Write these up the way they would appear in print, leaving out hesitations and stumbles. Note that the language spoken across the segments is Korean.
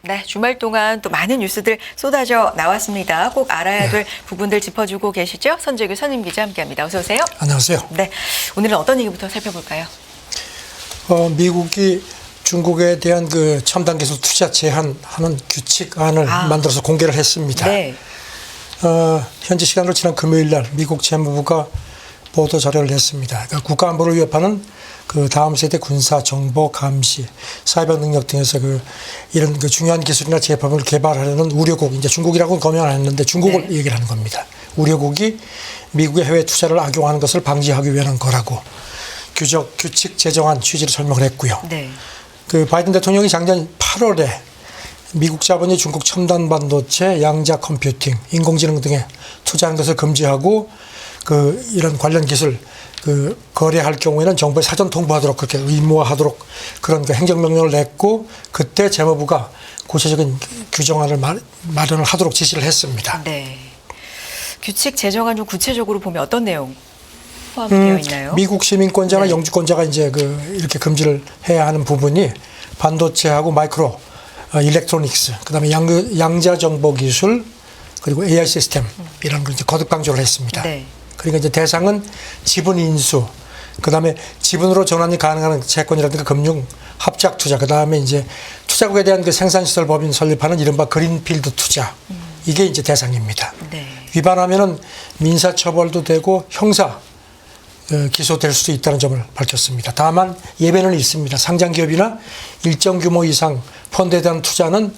네, 주말 동안 또 많은 뉴스들 쏟아져 나왔습니다. 꼭 알아야 될 부분들 짚어주고 계시죠? 선재규 선임기자 함께합니다. 어서 오세요. 안녕하세요. 네, 오늘은 어떤 얘기부터 살펴볼까요? 미국이 중국에 대한 그 첨단 기술 투자 제한하는 규칙안을 만들어서 공개를 했습니다. 네. 현지 시간으로 지난 금요일 날 미국 재무부가 보도 자료를 냈습니다. 그러니까 국가 안보를 위협하는 그 다음 세대 군사 정보 감시, 사이버 능력 등에서 이런 중요한 기술이나 제품을 개발하려는 우려국, 이제 중국이라고는 검열 안 했는데 중국을 네. 얘기를 하는 겁니다. 우려국이 미국의 해외 투자를 악용하는 것을 방지하기 위한 거라고 규칙 제정안 취지로 설명을 했고요. 네. 그 바이든 대통령이 작년 8월에 미국 자본이 중국 첨단 반도체, 양자 컴퓨팅, 인공지능 등에 투자하는 것을 금지하고 이런 관련 기술 거래할 경우에는 정부에 사전 통보하도록 그렇게 의무화하도록 그런 행정명령을 냈고, 그때 재무부가 구체적인 규정안을 마련을 하도록 지시를 했습니다. 네. 규칙 제정안 좀 구체적으로 보면 어떤 내용 포함되어 있나요? 미국 시민권자나 네. 영주권자가 이제 이렇게 금지를 해야 하는 부분이 반도체하고 마이크로 일렉트로닉스, 그다음에 양자 정보 기술, 그리고 AI 시스템 이런 걸 이제 거듭 강조를 했습니다. 네. 그러니까 이제 대상은 지분 인수, 그다음에 지분으로 전환이 가능한 채권이라든가 금융 합작 투자, 그다음에 이제 투자국에 대한 생산시설 법인 설립하는 이른바 그린필드 투자, 이게 이제 대상입니다. 네. 위반하면은 민사 처벌도 되고 형사 기소될 수도 있다는 점을 밝혔습니다. 다만 예외는 있습니다. 상장 기업이나 일정 규모 이상 펀드에 대한 투자는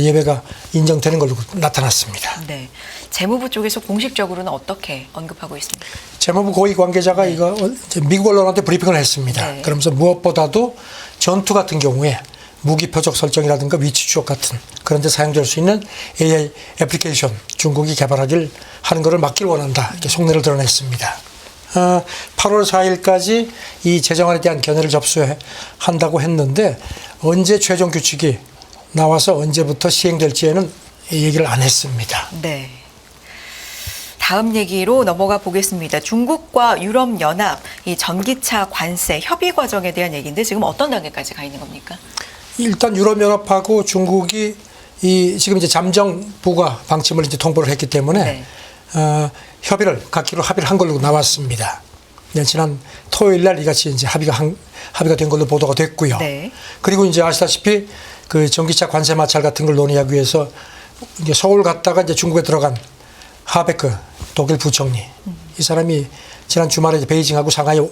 예외가 인정되는 걸로 나타났습니다. 네. 재무부 쪽에서 공식적으로는 어떻게 언급하고 있습니까? 재무부 고위 관계자가 네. 이거 미국 언론한테 브리핑을 했습니다. 네. 그러면서 무엇보다도 전투 같은 경우에 무기 표적 설정이라든가 위치 추적 같은 그런 데 사용될 수 있는 AI 애플리케이션 중국이 개발하길 하는 것을 막길 원한다, 이렇게 속내를 드러냈습니다. 8월 4일까지 이 제정안에 대한 견해를 접수한다고 했는데 언제 최종 규칙이 나와서 언제부터 시행될지에는 얘기를 안 했습니다. 네. 다음 얘기로 넘어가 보겠습니다. 중국과 유럽연합 이 전기차 관세 협의 과정에 대한 얘기인데 지금 어떤 단계까지 가 있는 겁니까? 일단 유럽연합하고 중국이 지금 이제 잠정 방침을 이제 통보를 했기 때문에 네. 협의를 갖기로 합의를 한 걸로 나왔습니다. 네, 지난 토요일 날 이같이 이제 합의가 된 걸로 보도가 됐고요. 네. 그리고 이제 아시다시피 전기차 관세 마찰 같은 걸 논의하기 위해서 이제 서울 갔다가 이제 중국에 들어간 하베크 독일 부총리, 이 사람이 지난 주말에 베이징하고 상하이에서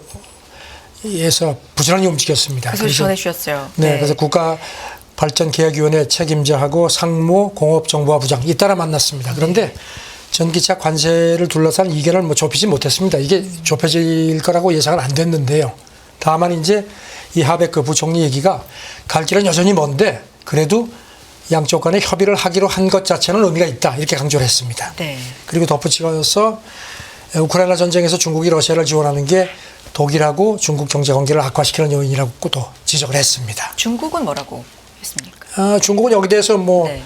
부지런히 움직였습니다. 그 소식 전해주셨어요. 네, 그래서 국가발전계획위원회 책임자하고 상무 공업정보화 부장 잇따라 만났습니다. 그런데 전기차 관세를 둘러싼 이견을 좁히지 못했습니다. 이게 좁혀질 거라고 예상은 안 됐는데요. 다만 이제 이 하베크 부총리 얘기가 갈 길은 여전히 먼데 그래도 양쪽 간에 협의를 하기로 한 것 자체는 의미가 있다, 이렇게 강조를 했습니다. 네. 그리고 덧붙여서 우크라이나 전쟁에서 중국이 러시아를 지원하는 게 독일하고 중국 경제 관계를 악화시키는 요인이라고도 지적을 했습니다. 중국은 뭐라고 했습니까? 중국은 여기 대해서 네.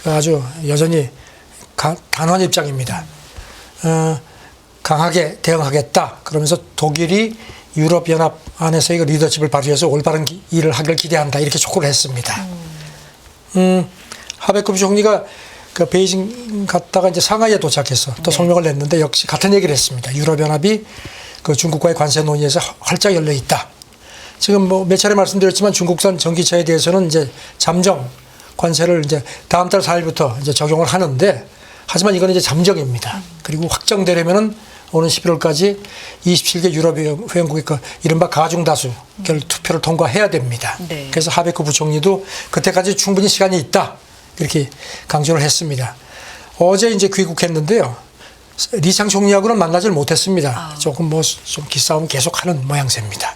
아주 여전히 단호한 입장입니다. 강하게 대응하겠다. 그러면서 독일이 유럽연합 안에서 이거 리더십을 발휘해서 올바른 일을 하길 기대한다, 이렇게 촉구를 했습니다. 하베크 부총리가 베이징 갔다가 이제 상하이에 도착해서 또 성명을 냈는데 역시 같은 얘기를 했습니다. 유럽연합이 중국과의 관세 논의에서 활짝 열려 있다. 지금 몇 차례 말씀드렸지만 중국산 전기차에 대해서는 이제 잠정 관세를 이제 다음 달 4일부터 이제 적용을 하는데, 하지만 이건 이제 잠정입니다. 그리고 확정되려면은 오는 11월까지 27개 유럽 회원국의 이른바 가중다수 투표를 통과해야 됩니다. 네. 그래서 하베크 부총리도 그때까지 충분히 시간이 있다, 이렇게 강조를 했습니다. 어제 이제 귀국했는데요. 리창 총리하고는 만나질 못했습니다. 조금 좀 기싸움 계속하는 모양새입니다.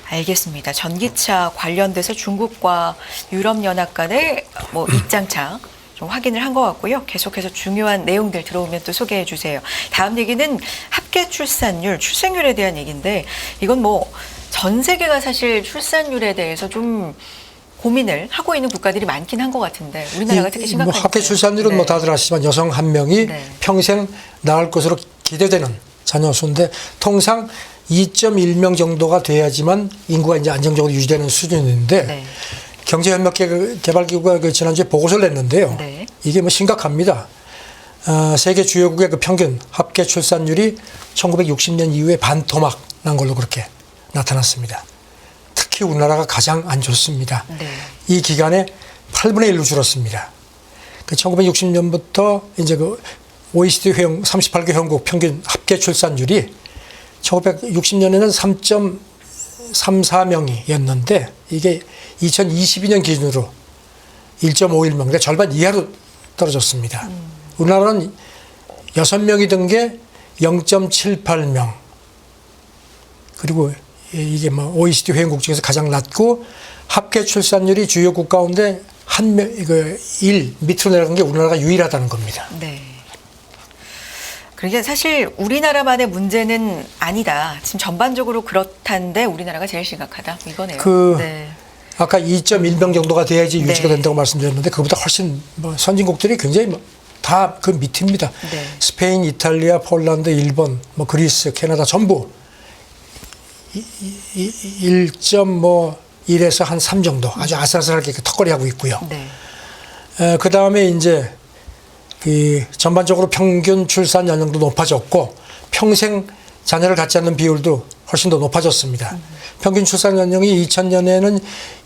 알겠습니다. 전기차 관련돼서 중국과 유럽연합 간의 입장차 좀 확인을 한 것 같고요. 계속해서 중요한 내용들 들어오면 또 소개해 주세요. 다음 얘기는 합계 출산율, 출생률에 대한 얘기인데, 이건 전 세계가 사실 출산율에 대해서 좀 고민을 하고 있는 국가들이 많긴 한 것 같은데 우리나라가 특히 심각하죠. 합계 출산율은 네. 다들 아시지만 여성 한 명이 평생 낳을 것으로 기대되는 자녀 수인데 통상 2.1명 정도가 돼야지만 인구가 이제 안정적으로 유지되는 수준인데 경제협력개발기구가 그 지난주에 보고서를 냈는데요. 네. 이게 뭐 심각합니다. 세계 주요국의 그 평균 합계 출산율이 1960년 이후에 반토막 난 걸로 그렇게 나타났습니다. 특히 우리나라가 가장 안 좋습니다. 네. 이 기간에 8분의 1로 줄었습니다. 그 1960년부터 이제 그 OECD 회원 38개 회원국 평균 합계 출산율이 1960년에는 3.34명이었는데 이게 2022년 기준으로 1.51명, 그러니까 절반 이하로 떨어졌습니다. 우리나라는 6명이 든 게 0.78명. 그리고 이게 뭐 OECD 회원국 중에서 가장 낮고 합계 출산율이 주요국 가운데 일 밑으로 내려간 게 우리나라가 유일하다는 겁니다. 네. 그러니까 사실 우리나라만의 문제는 아니다. 지금 전반적으로 그렇다는데 우리나라가 제일 심각하다. 이거네요. 네. 아까 2.1명 정도가 돼야지 유지가 네. 된다고 말씀드렸는데 그보다 훨씬 뭐 선진국들이 굉장히 다 그 밑입니다. 네. 스페인, 이탈리아, 폴란드, 일본, 뭐 그리스, 캐나다 전부 1.1에서 한 3 정도 아주 아슬아슬하게 턱걸이 하고 있고요. 네. 그 다음에 이제 그 전반적으로 평균 출산 연령도 높아졌고 평생 자녀를 갖지 않는 비율도 훨씬 더 높아졌습니다. 평균 출산 연령이 2000년에는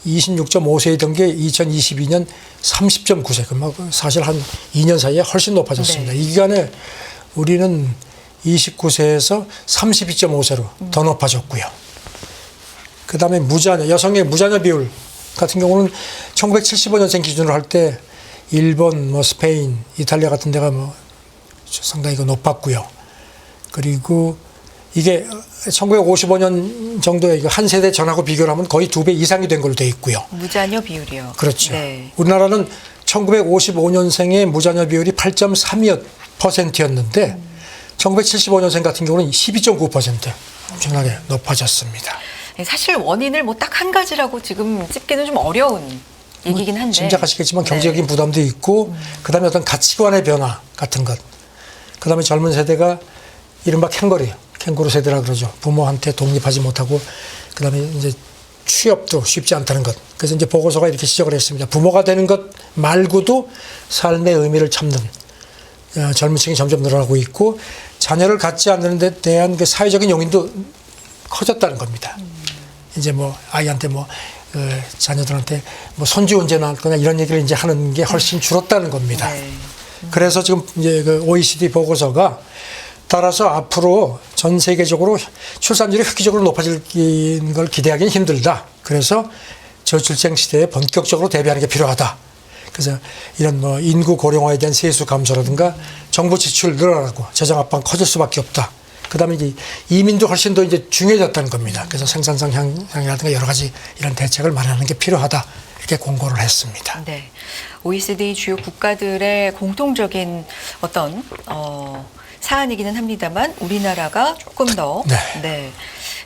26.5세이던 게 2022년 30.9세. 그럼 사실 한 2년 사이에 훨씬 높아졌습니다. 네. 이 기간에 우리는 29세에서 32.5세로 더 높아졌고요. 그 다음에 무자녀, 여성의 무자녀 비율 같은 경우는 1975년생 기준으로 할 때 일본, 뭐 스페인, 이탈리아 같은 데가 뭐 상당히 높았고요. 그리고 이게 1955년 정도의 한 세대 전하고 비교를 하면 거의 2배 이상이 된 걸로 돼 있고요. 무자녀 비율이요. 그렇죠. 네. 우리나라는 1955년생의 무자녀 비율이 8.32%였는데 1975년생 같은 경우는 12.9% 엄청나게 높아졌습니다. 사실 원인을 뭐 딱 한 가지라고 지금 찝기는 좀 어려운 얘기긴 한데. 짐작하시겠지만 경제적인 네. 부담도 있고 그다음에 어떤 가치관의 변화 같은 것. 그다음에 젊은 세대가 이른바 캥거루 세대라 그러죠. 부모한테 독립하지 못하고 그다음에 이제 취업도 쉽지 않다는 것. 그래서 이제 보고서가 이렇게 지적을 했습니다. 부모가 되는 것 말고도 삶의 의미를 찾는 젊은 층이 점점 늘어나고 있고 자녀를 갖지 않는 데 대한 그 사회적인 용인도 커졌다는 겁니다. 이제 뭐 아이한테 뭐 자녀들한테 뭐 손주 언제 낳을 거냐 이런 얘기를 이제 하는 게 훨씬 줄었다는 겁니다. 네. 그래서 지금 이제 그 OECD 보고서가 따라서 앞으로 전 세계적으로 출산율이 획기적으로 높아질 걸 기대하기는 힘들다. 그래서 저출생 시대에 본격적으로 대비하는 게 필요하다. 그래서 이런 뭐 인구 고령화에 대한 세수 감소라든가 정부 지출 늘어나고 재정 압박 커질 수밖에 없다. 그다음에 이제 이민도 훨씬 더 이제 중요해졌다는 겁니다. 그래서 생산성 향상이라든가 여러 가지 이런 대책을 마련하는 게 필요하다. 이렇게 공고를 했습니다. 네. OECD 주요 국가들의 공통적인 어떤 사안이기는 합니다만 우리나라가 조금 더 네.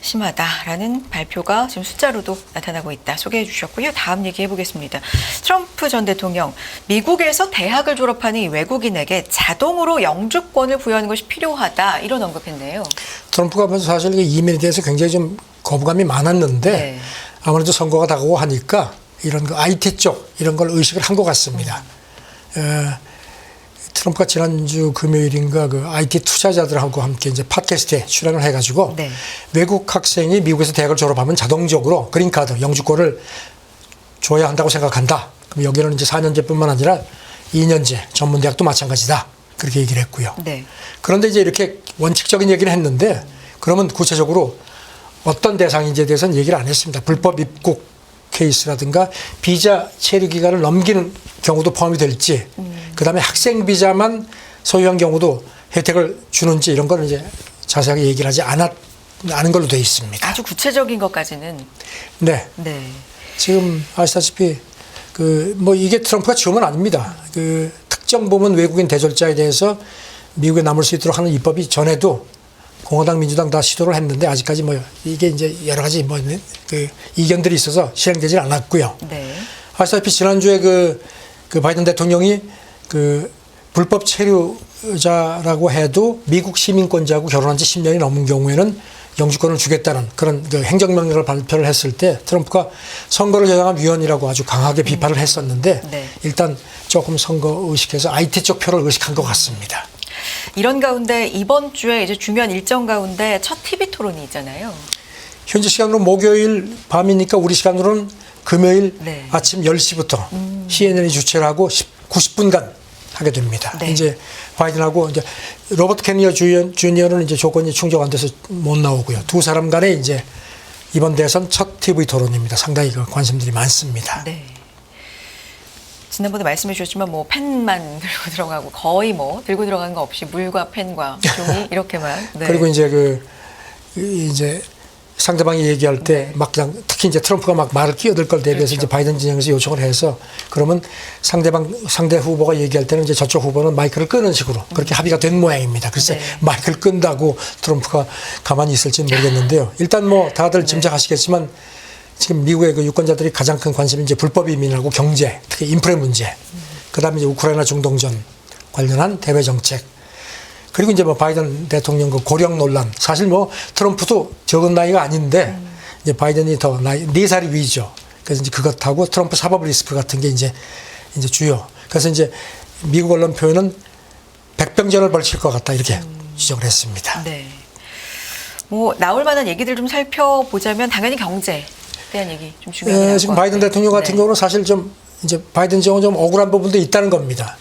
심하다라는 발표가 지금 숫자로도 나타나고 있다. 소개해 주셨고요. 다음 얘기해 보겠습니다. 트럼프 전 대통령, 미국에서 대학을 졸업하는 이 외국인에게 자동으로 영주권을 부여하는 것이 필요하다. 이런 언급했네요. 트럼프가 사실 이민에 대해서 굉장히 좀 거부감이 많았는데 네. 아무래도 선거가 다가오고 하니까 이런 그 IT 쪽 이런 걸 의식을 한 것 같습니다. 트럼프가 지난주 금요일인가 그 IT 투자자들하고 함께 이제 팟캐스트에 출연을 해가지고 네. 외국 학생이 미국에서 대학을 졸업하면 자동적으로 그린카드 영주권을 줘야 한다고 생각한다. 그럼 여기는 이제 4년제뿐만 아니라 2년제 전문대학도 마찬가지다. 그렇게 얘기를 했고요. 네. 그런데 이제 이렇게 원칙적인 얘기를 했는데 그러면 구체적으로 어떤 대상인지에 대해서는 얘기를 안 했습니다. 불법 입국 케이스라든가 비자 체류 기간을 넘기는 경우도 포함이 될지 그다음에 학생 비자만 소유한 경우도 혜택을 주는지 이런 거는 이제 자세하게 얘기를 하지 않은 걸로 되어 있습니다. 아주 구체적인 것까지는. 네. 네. 지금 아시다시피 그 뭐 이게 트럼프가 지은 건 아닙니다. 그 특정 부분 외국인 대졸자에 대해서 미국에 남을 수 있도록 하는 입법이 전에도 공화당, 민주당 다 시도를 했는데 아직까지 뭐 이게 이제 여러 가지 뭐 그 이견들이 있어서 실행되질 않았고요. 네. 아시다시피 지난주에 그 바이든 대통령이 그 불법 체류자라고 해도 미국 시민권자하고 결혼한 지 10년이 넘은 경우에는 영주권을 주겠다는 그런 그 행정명령을 발표를 했을 때 트럼프가 선거를 겨냥한 위원이라고 아주 강하게 비판을 했었는데 네. 일단 조금 선거 의식해서 IT 쪽 표를 의식한 것 같습니다. 이런 가운데 이번 주에 이제 중요한 일정 가운데 첫 TV 토론이 있잖아요. 현지 시간으로 목요일 밤이니까 우리 시간으로는 금요일 네. 아침 10시부터 CNN이 주최를 하고 90분간 하게 됩니다. 네. 이제 바이든하고 이제 로버트 케니어 주니어는 이제 조건이 충족 안 돼서 못 나오고요. 두 사람 간에 이제 이번 대선 첫 TV 토론입니다. 상당히 그 관심들이 많습니다. 네. 지난번에 말씀해 주셨지만 뭐 펜만 들고 들어가고 거의 뭐 들고 들어가는 거 없이 물과 펜과 종이 이렇게만. 네. 그리고 이제 상대방이 얘기할 때 막 그냥 특히 이제 트럼프가 막 말을 끼어들 걸 대비해서 그렇죠. 이제 바이든 진영에서 요청을 해서 그러면 상대 후보가 얘기할 때는 이제 저쪽 후보는 마이크를 끄는 식으로 그렇게 합의가 된 모양입니다. 글쎄 네. 마이크를 끈다고 트럼프가 가만히 있을지는 모르겠는데요. 일단 뭐 다들 짐작하시겠지만 지금 미국의 그 유권자들이 가장 큰 관심이 이제 불법 이민하고 경제, 특히 인프레 문제, 그다음에 이제 우크라이나 중동전 관련한 대외 정책. 그리고 이제 뭐 바이든 대통령 그 고령 논란. 사실 뭐 트럼프도 적은 나이가 아닌데 이제 바이든이 더 나이 4살이 위죠. 그래서 이제 그것하고 트럼프 사법 리스크 같은 게 이제 주요. 그래서 이제 미국 언론 표현은 백병전을 벌칠 것 같다 이렇게 지적을 했습니다. 네. 뭐 나올 만한 얘기들 좀 살펴보자면 당연히 경제에 대한 얘기 좀 중요해요. 지금 바이든 대통령 같은 경우는 사실 좀 이제 바이든 정은 좀 억울한 부분도 있다는 겁니다.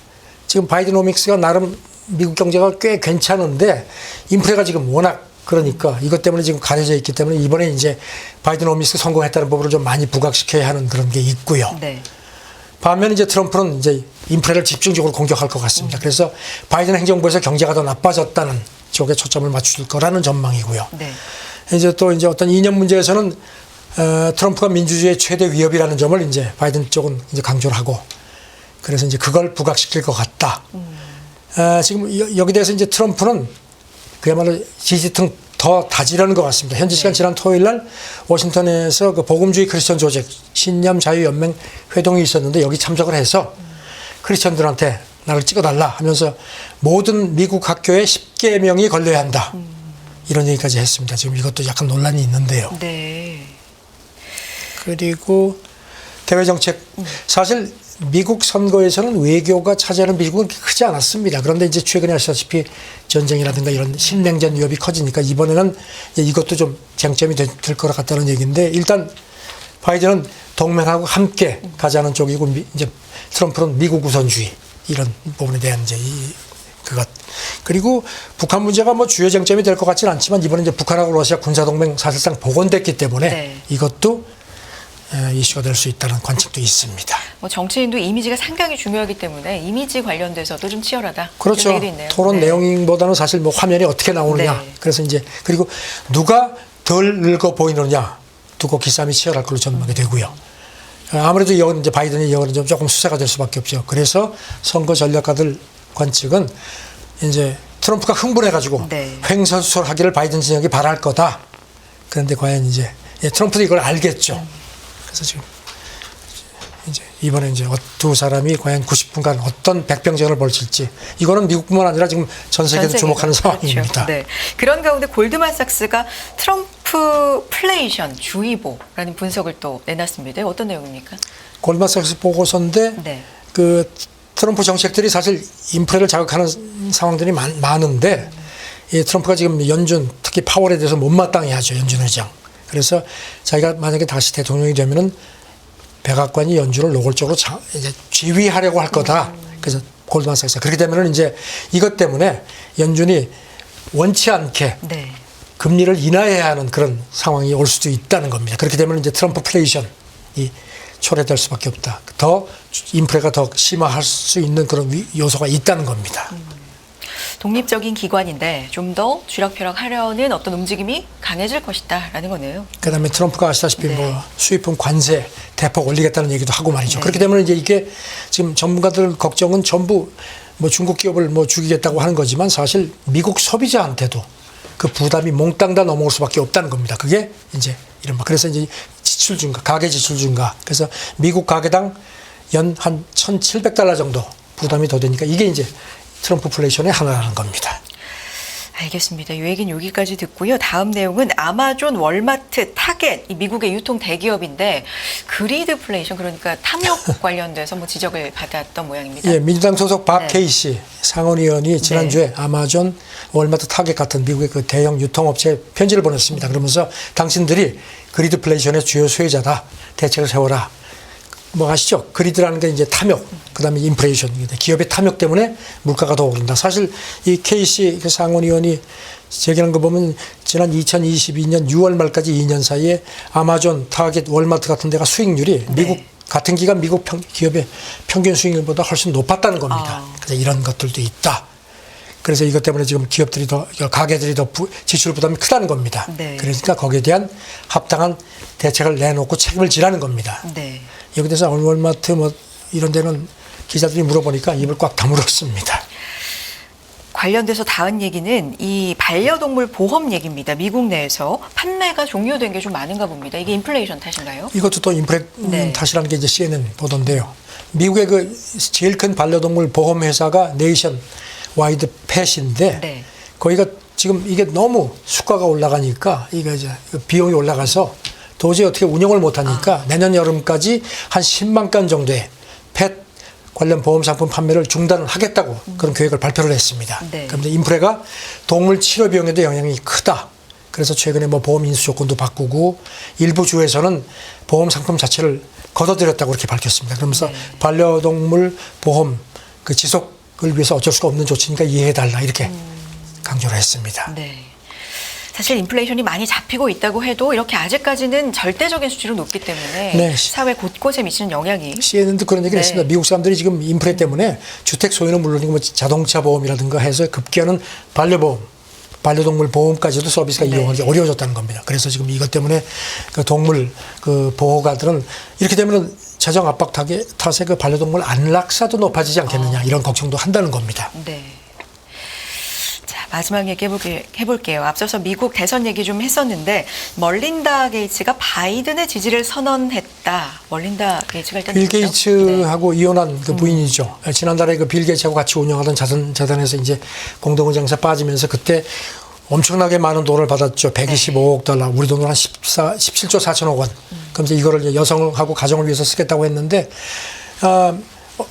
지금 바이든오믹스가 나름 미국 경제가 꽤 괜찮은데 인프레가 지금 워낙 그러니까 이것 때문에 지금 가려져 있기 때문에 이번에 이제 바이든오믹스 성공했다는 부분을 좀 많이 부각시켜야 하는 그런 게 있고요. 네. 반면 이제 트럼프는 이제 인프레를 집중적으로 공격할 것 같습니다. 그래서 바이든 행정부에서 경제가 더 나빠졌다는 쪽에 초점을 맞출 거라는 전망이고요. 네. 이제 또 이제 어떤 이념 문제에서는 트럼프가 민주주의의 최대 위협이라는 점을 이제 바이든 쪽은 이제 강조를 하고 그래서 이제 그걸 부각시킬 것 같다. 지금 여기 대해서 이제 트럼프는 그야말로 지지층 더 다지려는 것 같습니다. 현지 시간 지난 토요일 날 워싱턴에서 그 복음주의 크리스천 조직 신념 자유연맹 회동이 있었는데 여기 참석을 해서 크리스천들한테 나를 찍어달라 하면서 모든 미국 학교에 10계명이 걸려야 한다. 이런 얘기까지 했습니다. 지금 이것도 약간 논란이 있는데요. 네. 그리고 대외 정책 사실 미국 선거에서는 외교가 차지하는 비중은 크지 않았습니다. 그런데 이제 최근에 아시다시피 전쟁이라든가 이런 신냉전 위협이 커지니까 이번에는 이것도 좀 쟁점이 될 것 같다는 얘기인데 일단 바이든은 동맹하고 함께 가자는 쪽이고 이제 트럼프는 미국 우선주의 이런 부분에 대한 이제 그것 그리고 북한 문제가 뭐 주요 쟁점이 될 것 같지는 않지만 이번에 이제 북한하고 러시아 군사동맹 사실상 복원됐기 때문에 네. 이것도 이슈가 될 수 있다는 관측도 있습니다. 뭐 정치인도 이미지가 상당히 중요하기 때문에 이미지 관련돼서도 좀 치열하다. 그렇죠. 이런 얘기도 있네요. 토론 네. 내용보다는 사실 뭐 화면이 어떻게 나오느냐. 네. 그래서 이제 그리고 누가 덜 늙어 보이느냐 두고 기싸움이 치열할 걸로 전망이 되고요. 아무래도 이건 이제 바이든이 이건 좀 조금 수세가 될 수밖에 없죠. 그래서 선거 전략가들 관측은 이제 트럼프가 흥분해가지고 네. 횡설수설하기를 바이든 진영이 바랄 거다. 그런데 과연 이제 트럼프도 이걸 알겠죠. 그래서 지금 이제 이번에 이제 두 사람이 과연 90분간 어떤 백병전을 벌칠지 이거는 미국뿐만 아니라 지금 전 세계도 주목하는 상황입니다. 그렇죠. 네. 그런 가운데 골드만삭스가 트럼프플레이션 주의보라는 분석을 또 내놨습니다. 어떤 내용입니까? 골드만삭스 보고서인데 네. 그 트럼프 정책들이 사실 인프레를 자극하는 상황들이 많은데 이 트럼프가 지금 연준 특히 파월에 대해서 못마땅해 하죠. 연준 의장. 그래서 자기가 만약에 다시 대통령이 되면은 백악관이 연준을 노골적으로 이제 지휘하려고 할 거다. 그래서 골드만삭스 그렇게 되면은 이제 이것 때문에 연준이 원치 않게 네. 금리를 인하해야 하는 그런 상황이 올 수도 있다는 겁니다. 그렇게 되면 이제 트럼프플레이션이 초래될 수밖에 없다. 더 인프레가 더 심화할 수 있는 그런 요소가 있다는 겁니다. 독립적인 기관인데 좀 더 쥐락펴락하려는 어떤 움직임이 강해질 것이다라는 거네요. 그다음에 트럼프가 아시다시피 네. 뭐 수입품 관세 대폭 올리겠다는 얘기도 하고 말이죠. 네. 그렇게 되면 이제 이게 지금 전문가들 걱정은 전부 뭐 중국 기업을 뭐 죽이겠다고 하는 거지만 사실 미국 소비자한테도 그 부담이 몽땅 다 넘어올 수밖에 없다는 겁니다. 그게 이제 이른바 그래서 이제 지출 증가, 가계 지출 증가. 그래서 미국 가계당 연 한 $1,700 정도 부담이 더 되니까 이게 이제 트럼프 플레이션의 하나라는 겁니다. 알겠습니다. 이 얘기는 여기까지 듣고요. 다음 내용은 아마존, 월마트, 타겟, 이 미국의 유통 대기업인데 그리드플레이션, 그러니까 탐욕 관련돼서 뭐 지적을 받았던 모양입니다. 예, 민주당 소속 박 네. 케이시 상원의원이 지난주에 아마존, 월마트, 타겟 같은 미국의 그 대형 유통업체에 편지를 보냈습니다. 그러면서 당신들이 그리드플레이션의 주요 수혜자다. 대책을 세워라. 뭐 아시죠? 그리드라는 게 이제 탐욕, 그다음에 인플레이션, 기업의 탐욕 때문에 물가가 더 오른다. 사실 이 케이시 그 상원의원이 제기한 거 보면 지난 2022년 6월 말까지 2년 사이에 아마존, 타겟, 월마트 같은 데가 수익률이 미국 같은 기간 미국 기업의 평균 수익률보다 훨씬 높았다는 겁니다. 그래서 이런 것들도 있다. 그래서 이것 때문에 지금 기업들이 더, 가게들이 더 지출 부담이 크다는 겁니다. 네. 그러니까 거기에 대한 합당한 대책을 내놓고 책임을 지라는 겁니다. 네. 여기 대해서 월마트 뭐 이런 데는 기자들이 물어보니까 입을 꽉 다물었습니다. 관련돼서 다음 얘기는 이 반려동물 보험 얘기입니다. 미국 내에서 판매가 종료된 게 좀 많은가 봅니다. 이게 인플레이션 탓인가요? 이것도 또 인플레 네. 탓이라는 게 이제 CNN 보도인데요. 미국의 그 제일 큰 반려동물 보험 회사가 네이션 와이드 펫인데 네. 거기가 지금 이게 너무 수가가 올라가니까 이게 이제 비용이 올라가서 도저히 어떻게 운영을 못하니까 내년 여름까지 한 10만 건 정도의 펫 관련 보험 상품 판매를 중단을 하겠다고 그런 계획을 발표를 했습니다. 네. 그런데 인플레가 동물 치료 비용에도 영향이 크다. 그래서 최근에 뭐 보험 인수 조건도 바꾸고 일부 주에서는 보험 상품 자체를 걷어들였다고 그렇게 밝혔습니다. 그러면서 반려동물 보험 그 지속을 위해서 어쩔 수가 없는 조치니까 이해해달라 이렇게 강조를 했습니다. 네. 사실 인플레이션이 많이 잡히고 있다고 해도 이렇게 아직까지는 절대적인 수치로 높기 때문에 네. 사회 곳곳에 미치는 영향이 CNN도 그런 얘기를 네. 했습니다. 미국 사람들이 지금 인플레 때문에 주택 소유는 물론이고 뭐 자동차 보험이라든가 해서 급기야는 반려보험, 반려동물 보험까지도 서비스가 네. 이용하기 어려워졌다는 겁니다. 그래서 지금 이것 때문에 그 동물 그 보호가들은 이렇게 되면은 재정 압박 탓에 그 반려동물 안락사도 높아지지 않겠느냐 이런 걱정도 한다는 겁니다. 네. 자, 마지막 얘기 해볼게요. 앞서서 미국 대선 얘기 좀 했었는데 멀린다 게이츠가 바이든의 지지를 선언했다. 멀린다 게이츠가 일단 빌 누구죠? 게이츠하고 이혼한 그 부인이죠. 지난달에 그 빌 게이츠하고 같이 운영하던 재단에서 이제 공동은행사 빠지면서 그때 엄청나게 많은 돈을 받았죠. 125억 달러. 우리 돈으로 한 17조 4천억 원. 그럼 이제 이거를 이제 여성하고 가정을 위해서 쓰겠다고 했는데,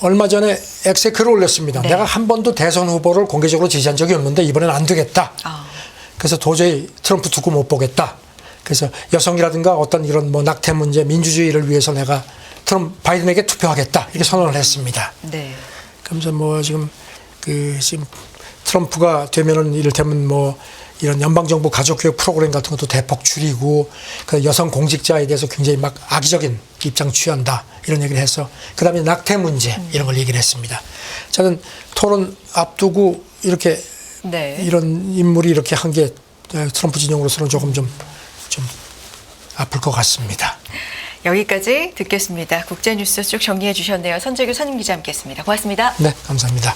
얼마 전에 X에 글을 올렸습니다. 네. 내가 한 번도 대선 후보를 공개적으로 지지한 적이 없는데 이번엔 안 되겠다. 그래서 도저히 트럼프 두고 못 보겠다. 그래서 여성이라든가 어떤 이런 뭐 낙태 문제, 민주주의를 위해서 내가 바이든에게 투표하겠다. 이렇게 선언을 했습니다. 네. 그러면서 뭐 지금 지금 트럼프가 되면은 이를테면 뭐 이런 연방정부 가족교육 프로그램 같은 것도 대폭 줄이고 그 여성 공직자에 대해서 굉장히 막 악의적인 입장 취한다 이런 얘기를 해서 그다음에 낙태 문제 이런 걸 얘기를 했습니다. 저는 토론 앞두고 이렇게 네. 이런 인물이 이렇게 한 게 트럼프 진영으로서는 조금 좀 아플 것 같습니다. 여기까지 듣겠습니다. 국제뉴스 쭉 정리해 주셨네요. 선재규 선임기자 함께했습니다. 고맙습니다. 네, 감사합니다.